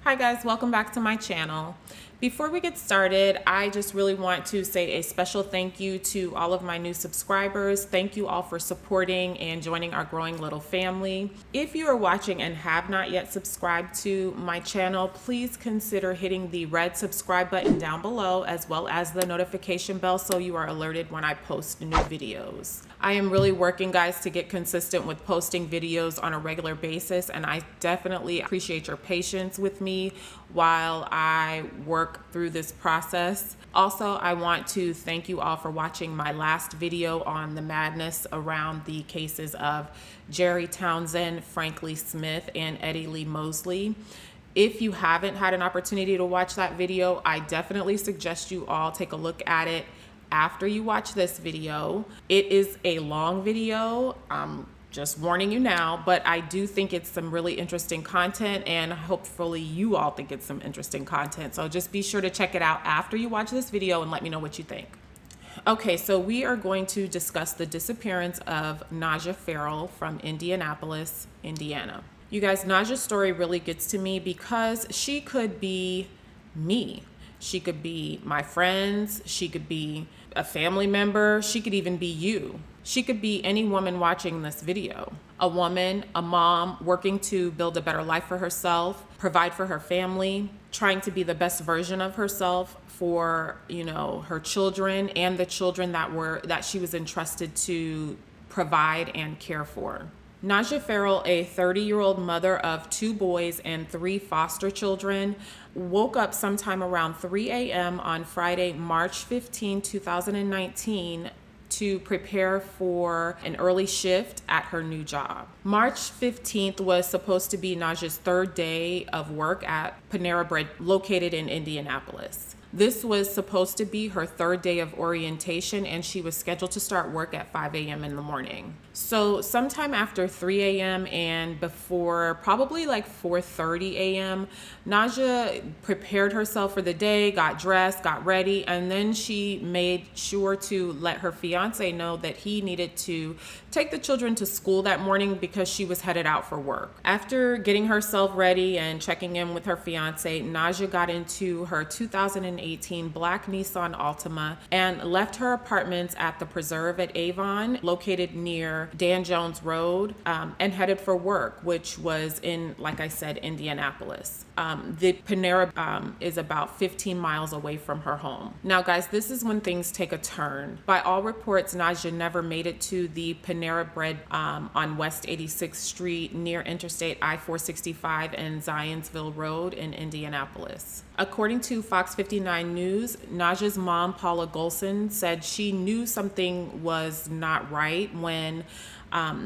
Hi guys, welcome back to my channel. Before we get started, I just really want to say a special thank you to all of my new subscribers. Thank you all for supporting and joining our growing little family. If you are watching and have not yet subscribed to my channel, please consider hitting the red subscribe button down below, as well as the notification bell so you are alerted when I post new videos. I am really working, guys, to get consistent with posting videos on a regular basis, and I definitely appreciate your patience with me while I work through this process. Also, I want to thank you all for watching my last video on the madness around the cases of Jerry Townsend, Frank Lee Smith, and Eddie Lee Mosley. If you haven't had an opportunity to watch that video, I definitely suggest you all take a look at it after you watch this video. It is a long video, just warning you now, but I do think it's some really interesting content, and hopefully you all think it's some interesting content. So just be sure to check it out after you watch this video and let me know what you think. Okay, so we are going to discuss the disappearance of Naja Farrell from Indianapolis, Indiana. You guys, Naja's story really gets to me because she could be me. She could be my friends. She could be a family member. She could even be you. She could be any woman watching this video. A woman, a mom working to build a better life for herself, provide for her family, trying to be the best version of herself for, her children and the children that she was entrusted to provide and care for. Naja Farrell, a 30-year-old mother of 2 boys and 3 foster children, woke up sometime around 3 a.m. on Friday, March 15, 2019, to prepare for an early shift at her new job. March 15th was supposed to be Naja's 3rd day of work at Panera Bread, located in Indianapolis. This was supposed to be her 3rd day of orientation, and she was scheduled to start work at 5 a.m. in the morning. So sometime after 3 a.m. and before probably like 4:30 a.m., Naja prepared herself for the day, got dressed, got ready, and then she made sure to let her fiance know that he needed to take the children to school that morning because she was headed out for work. After getting herself ready and checking in with her fiance, Naja got into her 2018 black Nissan Altima and left her apartments at the Preserve at Avon, located near Dan Jones Road, and headed for work, which was in, like I said, Indianapolis. The Panera is about 15 miles away from her home. Now, guys, this is when things take a turn. By all reports, Naja never made it to the Panera Bread on West 86th Street near Interstate I-465 and Zionsville Road in Indianapolis. According to Fox 59 News, Naja's mom, Paula Golson, said she knew something was not right when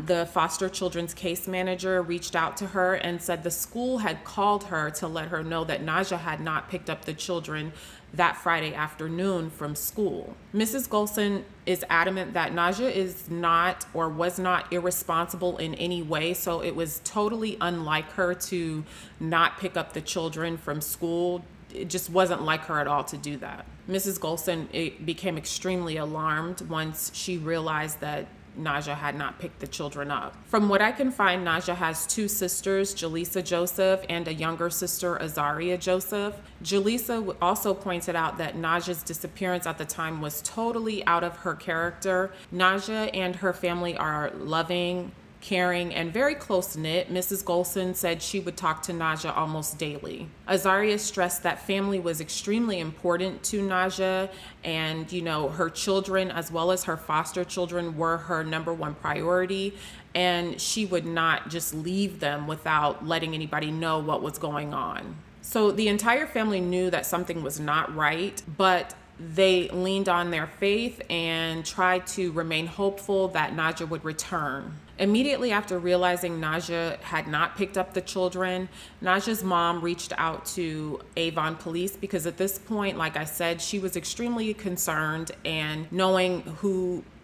the foster children's case manager reached out to her and said the school had called her to let her know that Naja had not picked up the children that Friday afternoon from school. Mrs. Golson is adamant that Naja is not or was not irresponsible in any way, so it was totally unlike her to not pick up the children from school. It just wasn't like her at all to do that. Mrs. Golson became extremely alarmed once she realized that Naja had not picked the children up. From what I can find, Naja has 2 sisters, Jaleesa Joseph, and a younger sister, Azaria Joseph. Jaleesa also pointed out that Naja's disappearance at the time was totally out of her character. Naja and her family are loving, caring, and very close-knit. Mrs. Golson said she would talk to Naja almost daily. Azaria stressed that family was extremely important to Naja, and her children as well as her foster children were her number 1 priority, and she would not just leave them without letting anybody know what was going on. So the entire family knew that something was not right, but they leaned on their faith and tried to remain hopeful that Naja would return. Immediately after realizing Naja had not picked up the children, Naja's mom reached out to Avon police because at this point, like I said, she was extremely concerned, and knowing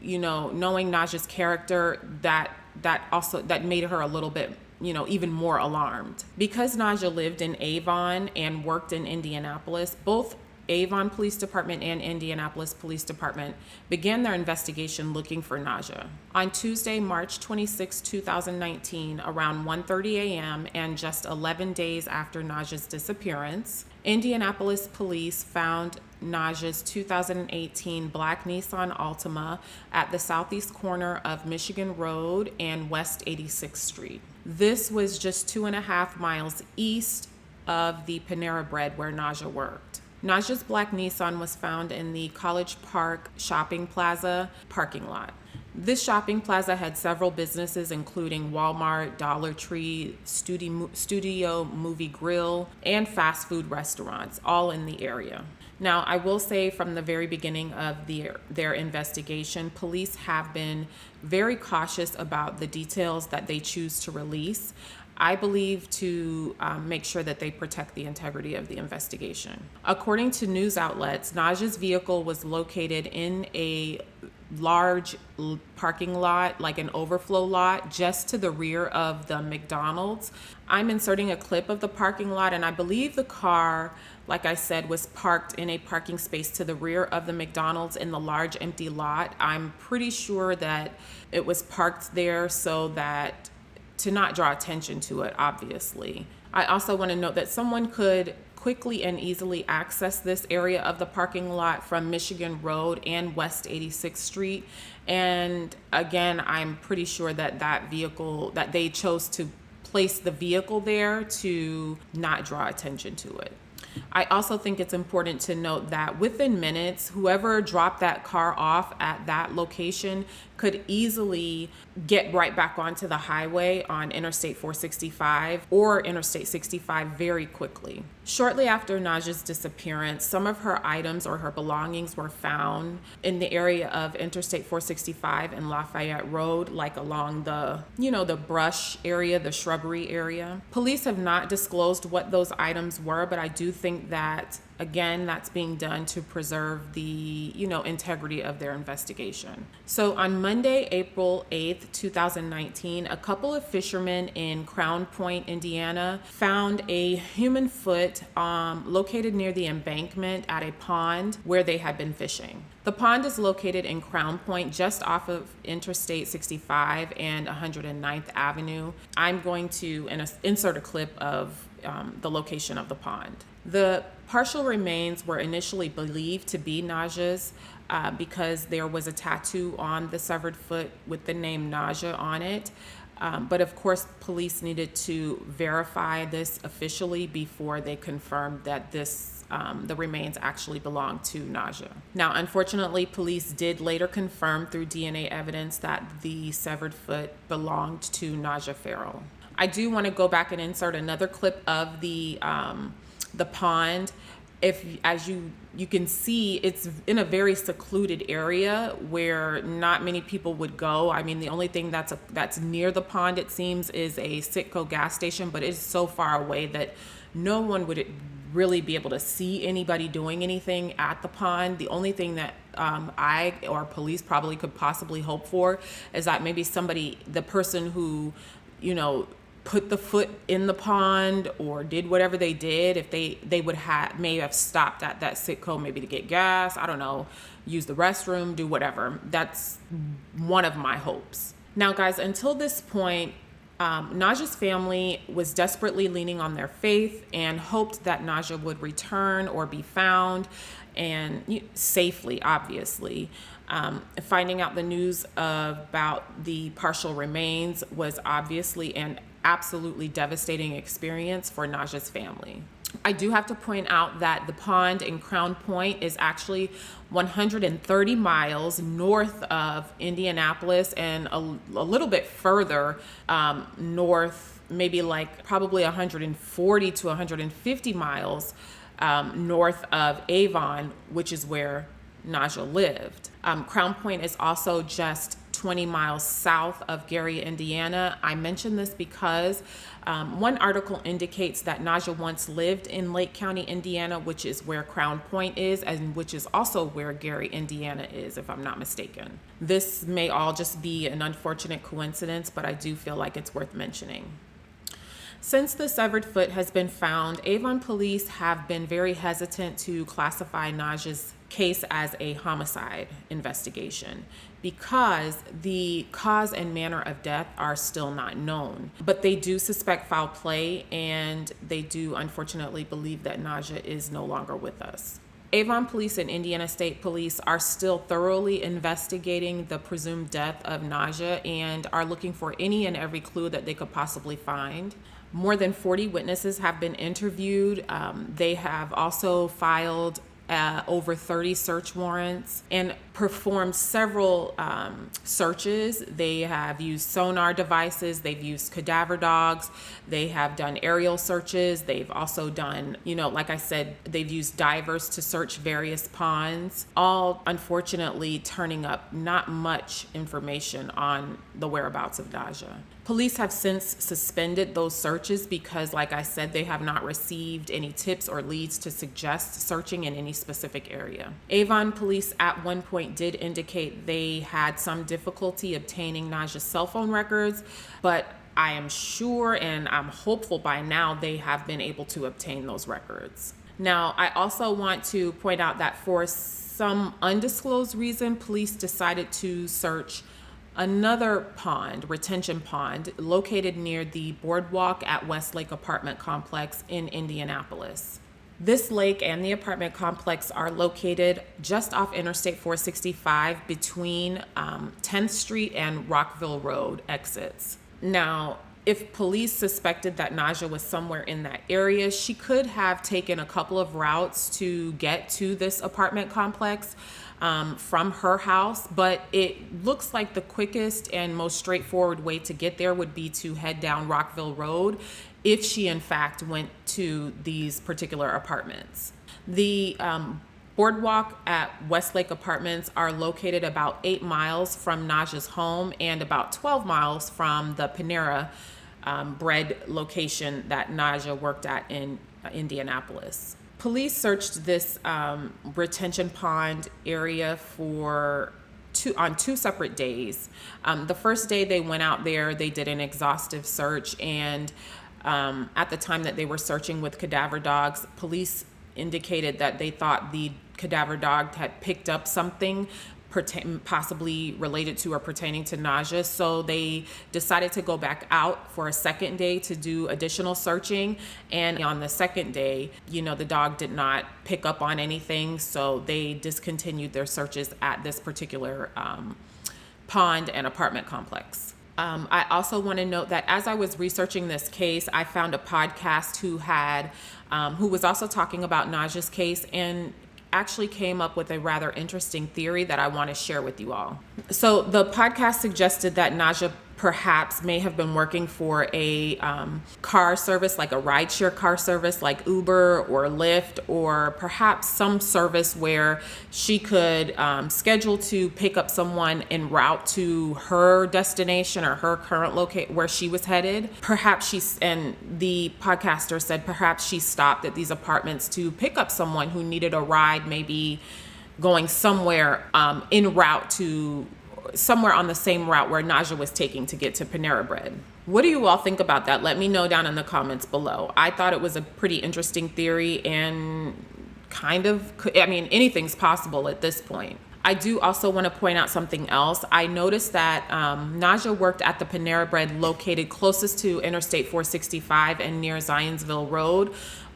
Naja's character, that made her a little bit even more alarmed. Because Naja lived in Avon and worked in Indianapolis, both Avon Police Department and Indianapolis Police Department began their investigation looking for Naja. On Tuesday, March 26, 2019, around 1:30 a.m. and just 11 days after Naja's disappearance, Indianapolis police found Naja's 2018 black Nissan Altima at the southeast corner of Michigan Road and West 86th Street. This was just 2.5 miles east of the Panera Bread where Naja worked. Naja's black Nissan was found in the College Park Shopping Plaza parking lot. This shopping plaza had several businesses, including Walmart, Dollar Tree, Studio Movie Grill, and fast food restaurants, all in the area. Now, I will say from the very beginning of their investigation, police have been very cautious about the details that they choose to release. I believe to make sure that they protect the integrity of the investigation. According to news outlets, Naja's vehicle was located in a large parking lot, like an overflow lot, just to the rear of the McDonald's. I'm inserting a clip of the parking lot, and I believe the car, like I said, was parked in a parking space to the rear of the McDonald's in the large empty lot. I'm pretty sure that it was parked there so that to not draw attention to it, obviously. I also want to note that someone could quickly and easily access this area of the parking lot from Michigan Road and West 86th Street. And again, I'm pretty sure that that they chose to place the vehicle there to not draw attention to it. I also think it's important to note that within minutes, whoever dropped that car off at that location could easily get right back onto the highway on Interstate 465 or Interstate 65 very quickly. Shortly after Naja's disappearance, some of her items or her belongings were found in the area of Interstate 465 and Lafayette Road, like along the brush area, the shrubbery area. Police have not disclosed what those items were, but I do think that, again, that's being done to preserve the, integrity of their investigation. So on Monday, April 8th, 2019, a couple of fishermen in Crown Point, Indiana, found a human foot located near the embankment at a pond where they had been fishing. The pond is located in Crown Point, just off of Interstate 65 and 109th Avenue. I'm going to insert a clip of the location of the pond. The partial remains were initially believed to be Naja's because there was a tattoo on the severed foot with the name Naja on it. But of course, police needed to verify this officially before they confirmed that the remains actually belonged to Naja. Now, unfortunately, police did later confirm through DNA evidence that the severed foot belonged to Naja Farrell. I do want to go back and insert another clip of the pond. As you can see, it's in a very secluded area where not many people would go. I mean, the only thing that's near the pond, it seems, is a Citgo gas station, but it's so far away that no one would really be able to see anybody doing anything at the pond. The only thing that I or police probably could possibly hope for is that maybe the person who, put the foot in the pond or did whatever they did, if they may have stopped at that Citgo maybe to get gas, I don't know, use the restroom, do whatever. That's one of my hopes. Now, guys, until this point, Naja's family was desperately leaning on their faith and hoped that Naja would return or be found, and safely, obviously. Finding out the news about the partial remains was obviously an absolutely devastating experience for Naja's family. I do have to point out that the pond in Crown Point is actually 130 miles north of Indianapolis and a little bit further north, maybe like probably 140 to 150 miles north of Avon, which is where Naja lived. Crown Point is also just 20 miles south of Gary, Indiana. I mention this because one article indicates that Naja once lived in Lake County, Indiana, which is where Crown Point is, and which is also where Gary, Indiana is, if I'm not mistaken. This may all just be an unfortunate coincidence, but I do feel like it's worth mentioning. Since the severed foot has been found, Avon police have been very hesitant to classify Naja's case as a homicide investigation because the cause and manner of death are still not known. But they do suspect foul play, and they do unfortunately believe that Naja is no longer with us. Avon Police and Indiana State Police are still thoroughly investigating the presumed death of Naja and are looking for any and every clue that they could possibly find. More than 40 witnesses have been interviewed. They have also filed over 30 search warrants and performed several searches. They have used sonar devices, they've used cadaver dogs, they have done aerial searches, they've also done, like I said, they've used divers to search various ponds, all unfortunately turning up not much information on the whereabouts of Naja. Police have since suspended those searches because, like I said, they have not received any tips or leads to suggest searching in any specific area. Avon police at one point did indicate they had some difficulty obtaining Naja's cell phone records, but I am sure and I'm hopeful by now they have been able to obtain those records. Now, I also want to point out that for some undisclosed reason, police decided to search another pond, retention pond, located near the boardwalk at Westlake Apartment Complex in Indianapolis. This lake and the apartment complex are located just off Interstate 465 between 10th Street and Rockville Road exits. Now, if police suspected that Naja was somewhere in that area, she could have taken a couple of routes to get to this apartment complex from her house, but it looks like the quickest and most straightforward way to get there would be to head down Rockville Road if she in fact went to these particular apartments. The boardwalk at Westlake Apartments are located about 8 miles from Naja's home and about 12 miles from the Panera Bread location that Naja worked at in Indianapolis. Police searched this retention pond area on two separate days. The first day they went out there, they did an exhaustive search, and at the time that they were searching with cadaver dogs, police indicated that they thought the cadaver dog had picked up something possibly related to or pertaining to Naja. So they decided to go back out for a second day to do additional searching. And on the second day, the dog did not pick up on anything. So they discontinued their searches at this particular pond and apartment complex. I also want to note that as I was researching this case, I found a podcast who was also talking about Naja's case and actually came up with a rather interesting theory that I want to share with you all. So the podcast suggested that Naja perhaps may have been working for a car service, like a rideshare car service like Uber or Lyft, or perhaps some service where she could schedule to pick up someone en route to her destination or her current location where she was headed. And the podcaster said perhaps she stopped at these apartments to pick up someone who needed a ride, maybe going somewhere en route to somewhere on the same route where Naja was taking to get to Panera Bread. What do you all think about that? Let me know down in the comments below. I thought it was a pretty interesting theory and anything's possible at this point. I do also want to point out something else. I noticed that Naja worked at the Panera Bread located closest to Interstate 465 and near Zionsville Road,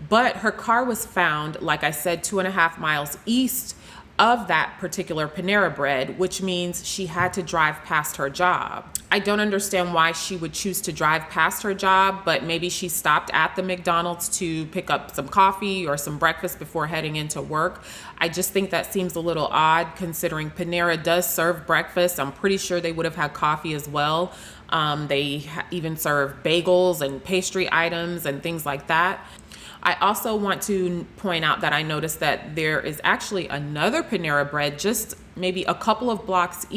but her car was found, like I said, 2.5 miles east of that particular Panera Bread, which means she had to drive past her job. I don't understand why she would choose to drive past her job, but maybe she stopped at the McDonald's to pick up some coffee or some breakfast before heading into work. I just think that seems a little odd considering Panera does serve breakfast. I'm pretty sure they would have had coffee as well. They even serve bagels and pastry items and things like that. I also want to point out that I noticed that there is actually another Panera Bread just maybe a couple of blocks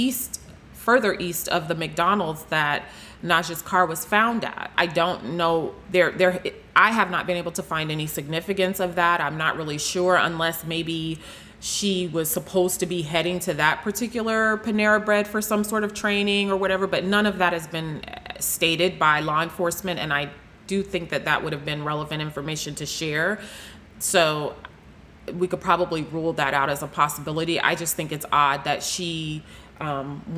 further east of the McDonald's that Naja's car was found at. I don't know, I have not been able to find any significance of that. I'm not really sure unless maybe she was supposed to be heading to that particular Panera Bread for some sort of training or whatever, but none of that has been stated by law enforcement, and I do think that that would have been relevant information to share. So we could probably rule that out as a possibility. I just think it's odd that she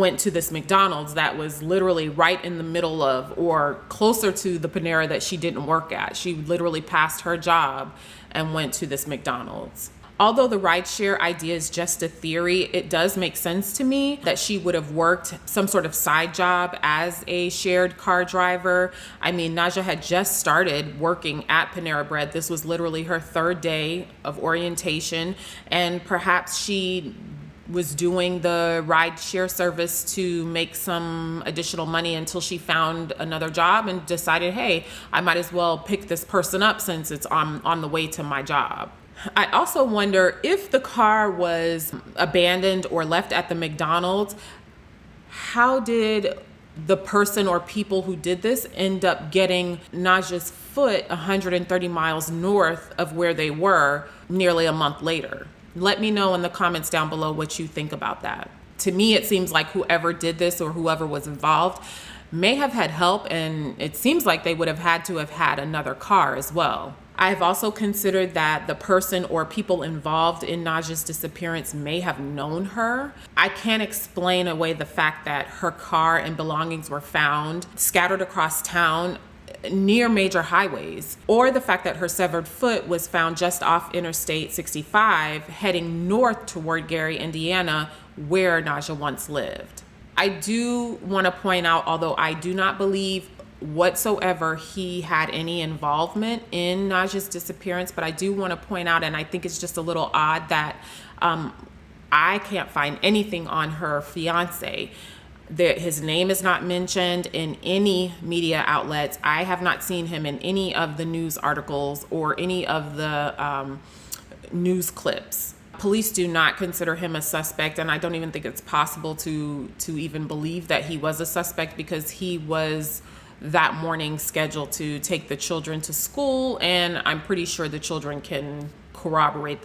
went to this McDonald's that was literally right in the middle of, or closer to, the Panera that she didn't work at. She literally passed her job and went to this McDonald's. Although the rideshare idea is just a theory, it does make sense to me that she would have worked some sort of side job as a shared car driver. I mean, Naja had just started working at Panera Bread. This was literally her third day of orientation, and perhaps she was doing the rideshare service to make some additional money until she found another job and decided, hey, I might as well pick this person up since it's on the way to my job. I also wonder if the car was abandoned or left at the McDonald's, how did the person or people who did this end up getting Naja's foot 130 miles north of where they were nearly a month later? Let me know in the comments down below what you think about that. To me, it seems like whoever did this or whoever was involved may have had help, and it seems like they would have had to have had another car as well. I've also considered that the person or people involved in Naja's disappearance may have known her. I can't explain away the fact that her car and belongings were found scattered across town near major highways, or the fact that her severed foot was found just off Interstate 65 heading north toward Gary, Indiana, where Naja once lived. I do want to point out, although I do not believe whatsoever he had any involvement in Naja's disappearance, but I do want to point out, and I think it's just a little odd that I can't find anything on her fiance. His name is not mentioned in any media outlets. I have not seen him in any of the news articles or any of the news clips. Police do not consider him a suspect, and I don't even think it's possible to even believe that he was a suspect, because he was that morning scheduled to take the children to school, and I'm pretty sure the children can corroborate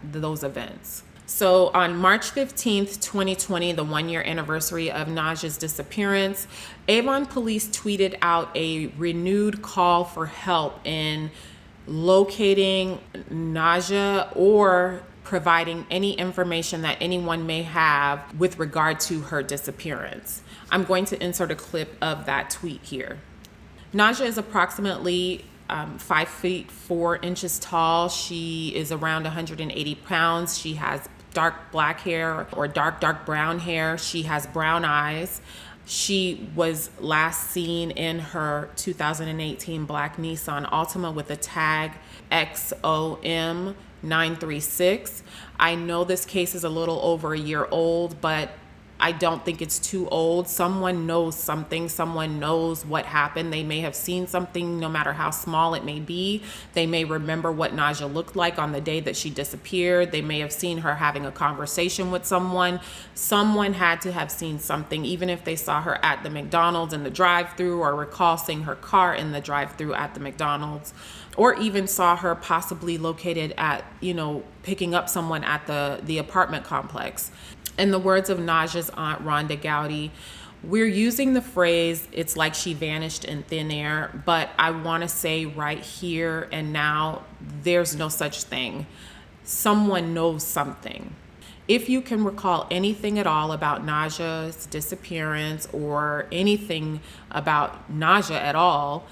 those events. So on March 15th, 2020, the 1-year anniversary of Naja's disappearance, Avon police tweeted out a renewed call for help in locating Naja or providing any information that anyone may have with regard to her disappearance. I'm going to insert a clip of that tweet here. Naja is approximately 5 feet 4 inches tall. She is around 180 pounds. She has dark black hair or dark brown hair. She has brown eyes. She was last seen in her 2018 black Nissan Altima with a tag XOM936. I know this case is a little over a year old, but I don't think it's too old. Someone knows something. Someone knows what happened. They may have seen something, no matter how small it may be. They may remember what Naja looked like on the day that she disappeared. They may have seen her having a conversation with someone. Someone had to have seen something, even if they saw her at the McDonald's in the drive-thru, or recall seeing her car in the drive-thru at the McDonald's, or even saw her possibly located at, picking up someone at the apartment complex. In the words of Naja's aunt, Rhonda Gowdy, we're using the phrase, it's like she vanished in thin air, but I want to say right here and now, there's no such thing. Someone knows something. If you can recall anything at all about Naja's disappearance or anything about Naja at all,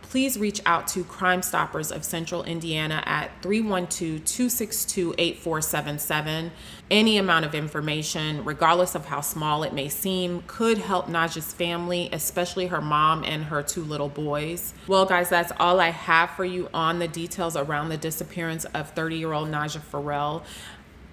please reach out to Crime Stoppers of Central Indiana at 312-262-8477. Any amount of information, regardless of how small it may seem, could help Naja's family, especially her mom and her 2 little boys. Well, guys, that's all I have for you on the details around the disappearance of 30-year-old Naja Farrell.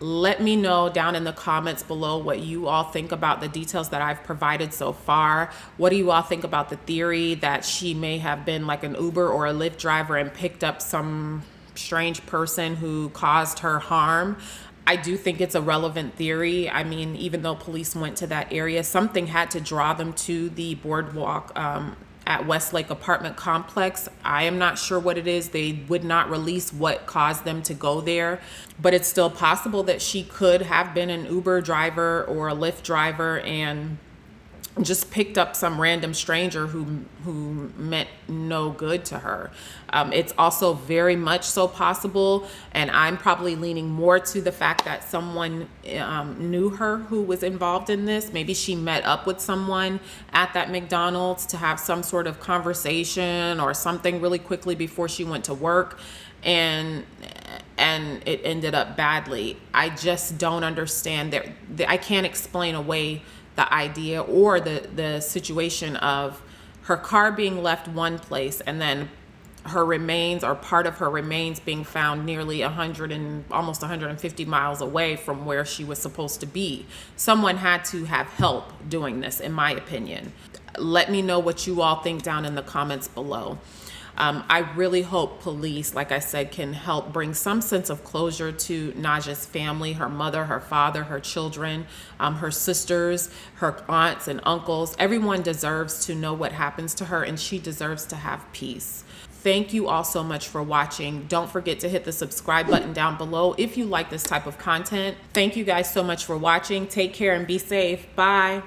Let me know down in the comments below what you all think about the details that I've provided so far. What do you all think about the theory that she may have been like an Uber or a Lyft driver and picked up some strange person who caused her harm? I do think it's a relevant theory. I mean, even though police went to that area, something had to draw them to the boardwalk at Westlake apartment complex. I am not sure what it is. They would not release what caused them to go there, but it's still possible that she could have been an Uber driver or a Lyft driver and just picked up some random stranger who meant no good to her. It's also very much so possible, and I'm probably leaning more to the fact that someone knew her who was involved in this. Maybe she met up with someone at that McDonald's to have some sort of conversation or something really quickly before she went to work, and it ended up badly. I just don't understand that. I can't explain away the idea or the situation of her car being left one place and then her remains or part of her remains being found nearly 100 and almost 150 miles away from where she was supposed to be. Someone had to have help doing this, in my opinion. Let me know what you all think down in the comments below. I really hope police, like I said, can help bring some sense of closure to Naja's family, her mother, her father, her children, her sisters, her aunts and uncles. Everyone deserves to know what happens to her, and she deserves to have peace. Thank you all so much for watching. Don't forget to hit the subscribe button down below if you like this type of content. Thank you guys so much for watching. Take care and be safe. Bye.